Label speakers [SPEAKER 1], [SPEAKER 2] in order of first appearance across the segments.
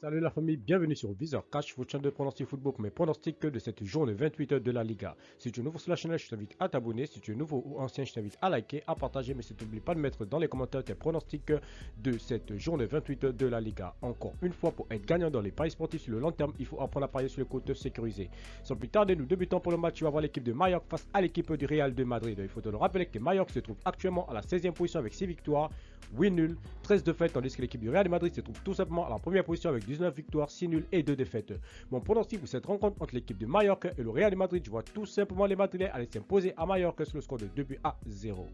[SPEAKER 1] Salut la famille, bienvenue sur Visor Cash, votre chaîne de pronostic football pour mes pronostics de cette journée 28 de la Liga. Si tu es nouveau sur la chaîne, je t'invite à t'abonner. Si tu es nouveau ou ancien, je t'invite à liker, à partager, mais n'oublie pas de mettre dans les commentaires tes pronostics de cette journée 28 de la Liga. Encore une fois, pour être gagnant dans les paris sportifs sur le long terme, il faut apprendre à parier sur les côtes sécurisées. Sans plus tarder, nous débutons pour le match. Tu vas voir l'équipe de Mallorca face à l'équipe du Real de Madrid. Il faut te le rappeler que Mallorca se trouve actuellement à la 16e position avec 6 victoires, 8 nuls, 13 défaites, tandis que l'équipe du Real de Madrid se trouve tout simplement à la première position avec 19 victoires, 6 nuls et 2 défaites. Mon pronostic pour cette rencontre entre l'équipe de Mallorca et le Real de Madrid, je vois tout simplement les Madrilènes aller s'imposer à Mallorca sur le score de 2 buts à 0.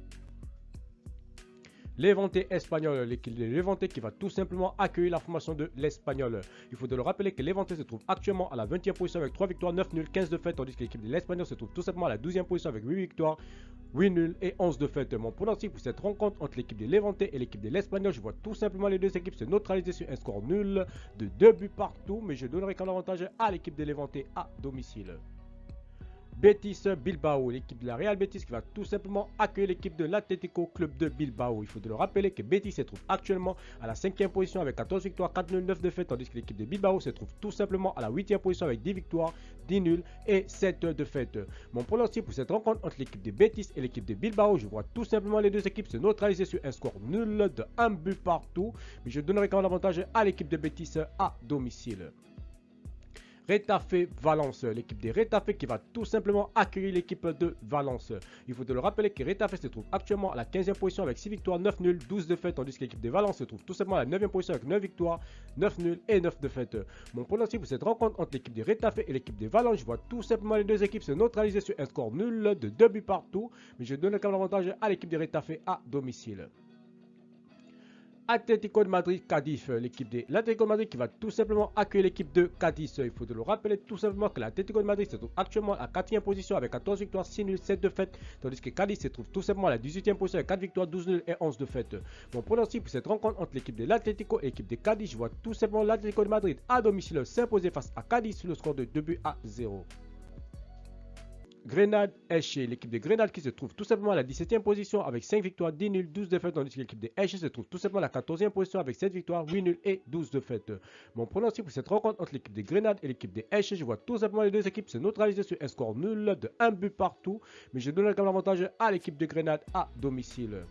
[SPEAKER 1] Levante espagnol, l'équipe de Levante qui va tout simplement accueillir la formation de l'Espagnol. Il faut de le rappeler que Levante se trouve actuellement à la 20e position avec 3 victoires, 9 nuls, 15 défaites, tandis que l'équipe de l'Espagnol se trouve tout simplement à la 12e position avec 8 victoires, 8 nuls et 11 défaites. Mon pronostic pour cette rencontre entre l'équipe de Levante et l'équipe de l'Espagnol, je vois tout simplement les deux équipes se neutraliser sur un score nul de 2 buts partout, mais je donnerai qu'un avantage à l'équipe de Levante à domicile. Betis Bilbao, l'équipe de la Real Betis qui va tout simplement accueillir l'équipe de l'Atlético Club de Bilbao. Il faut de le rappeler que Betis se trouve actuellement à la 5e position avec 14 victoires, 4 nuls, 9 défaites, tandis que l'équipe de Bilbao se trouve tout simplement à la 8e position avec 10 victoires, 10 nuls et 7 défaites. Mon pronostic pour cette rencontre entre l'équipe de Betis et l'équipe de Bilbao, je vois tout simplement les deux équipes se neutraliser sur un score nul de 1 but partout, mais je donnerai quand même l'avantage à l'équipe de Betis à domicile. Retafe Valence, l'équipe de Retafe qui va tout simplement accueillir l'équipe de Valence. Il faut te le rappeler que Retafe se trouve actuellement à la 15e position avec 6 victoires, 9 nuls, 12 défaites, tandis que l'équipe de Valence se trouve tout simplement à la 9e position avec 9 victoires, 9 nuls et 9 défaites. Mon pronostic pour cette rencontre entre l'équipe de Retafe et l'équipe de Valence, je vois tout simplement les deux équipes se neutraliser sur un score nul de 2 buts partout, mais je donne quand même l'avantage à l'équipe de Retafe à domicile. Atlético de Madrid, Cadiz, l'équipe de l'Atlético de Madrid qui va tout simplement accueillir l'équipe de Cadiz. Il faut le rappeler tout simplement que l'Atlético de Madrid se trouve actuellement à la 4e position avec 14 victoires, 6 nuls, 7 défaites, tandis que Cadiz se trouve tout simplement à la 18e position avec 4 victoires, 12 nuls et 11 défaites. Mon pronostic pour cette rencontre entre l'équipe de l'Atlético et l'équipe de Cadiz, je vois tout simplement l'Atlético de Madrid à domicile s'imposer face à Cadiz sur le score de 2 buts à 0. Grenade Elche, l'équipe de Grenade qui se trouve tout simplement à la 17e position avec 5 victoires, 10 nuls, 12 défaites, tandis que l'équipe de Elche se trouve tout simplement à la 14e position avec 7 victoires, 8 nuls et 12 défaites. Mon pronostic pour cette rencontre entre l'équipe de Grenade et l'équipe de Elche, je vois tout simplement les deux équipes se neutraliser sur un score nul de 1 but partout, mais je donnerai quand même l'avantage à l'équipe de Grenade à domicile.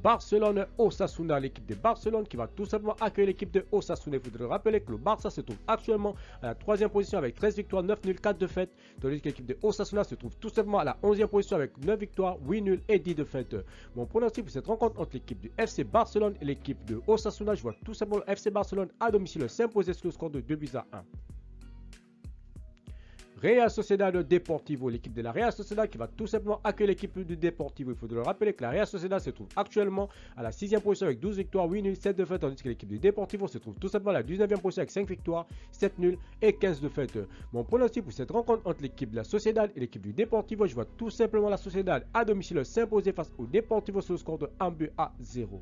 [SPEAKER 1] Barcelone-Osasuna, l'équipe de Barcelone qui va tout simplement accueillir l'équipe de Osasuna. Il faudrait rappeler que le Barça se trouve actuellement à la 3e position avec 13 victoires, 9 nuls, 4 défaites, tandis que l'équipe de Osasuna se trouve tout simplement à la 11e position avec 9 victoires, 8 nuls et 10 défaites. Mon pronostic pour cette rencontre entre l'équipe du FC Barcelone et l'équipe de Osasuna, je vois tout simplement le FC Barcelone à domicile s'imposer sur le score de 2 buts à 1. Real Sociedad Deportivo, l'équipe de la Real Sociedad qui va tout simplement accueillir l'équipe du Deportivo. Il faut le rappeler que la Real Sociedad se trouve actuellement à la 6e position avec 12 victoires, 8 nuls, 7 défaites, tandis que l'équipe du Deportivo se trouve tout simplement à la 19e position avec 5 victoires, 7 nuls et 15 défaites. Mon pronostic pour cette rencontre entre l'équipe de la Sociedad et l'équipe du Deportivo, je vois tout simplement la Sociedad à domicile s'imposer face au Deportivo sur le score de 1 but à 0.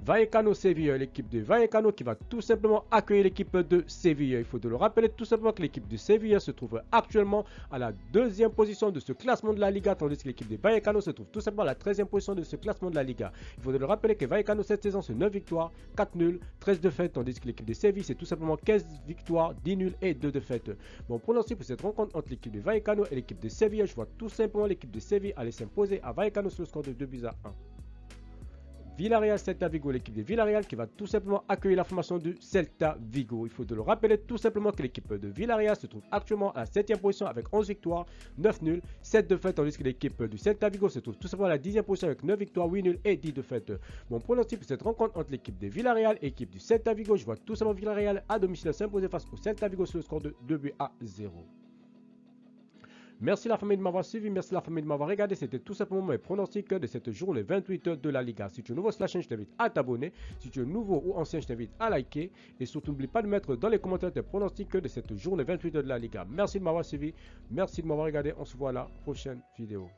[SPEAKER 1] Vallecano-Séville, l'équipe de Vallecano qui va tout simplement accueillir l'équipe de Séville. Il faut le rappeler tout simplement que l'équipe de Séville se trouve actuellement à la 2e position de ce classement de la Liga, tandis que l'équipe de Vallecano se trouve tout simplement à la 13e position de ce classement de la Liga. Il faut le rappeler que Vallecano cette saison c'est 9 victoires, 4 nuls, 13 défaites, tandis que l'équipe de Séville c'est tout simplement 15 victoires, 10 nuls et 2 défaites. Mon pronostic pour cette rencontre entre l'équipe de Vallecano et l'équipe de Séville, je vois tout simplement l'équipe de Séville aller s'imposer à Vallecano sur le score de 2 buts à 1. Villarreal Celta Vigo, l'équipe de Villarreal qui va tout simplement accueillir la formation du Celta Vigo. Il faut le rappeler tout simplement que l'équipe de Villarreal se trouve actuellement à la 7e position avec 11 victoires, 9 nuls, 7 défaites, tandis que l'équipe du Celta Vigo se trouve tout simplement à la 10e position avec 9 victoires, 8 nuls et 10 défaites. Mon pronostic pour cette rencontre entre l'équipe de Villarreal et l'équipe du Celta Vigo, je vois tout simplement Villarreal à domicile s'imposer face au Celta Vigo sur le score de 2 buts à 0. Merci la famille de m'avoir suivi, merci la famille de m'avoir regardé. C'était tout simplement mes pronostics de cette journée 28 de la Liga. Si tu es nouveau sur la chaîne, je t'invite à t'abonner. Si tu es nouveau ou ancien, je t'invite à liker. Et surtout, n'oublie pas de mettre dans les commentaires tes pronostics de cette journée 28 de la Liga. Merci de m'avoir suivi, merci de m'avoir regardé. On se voit à la prochaine vidéo.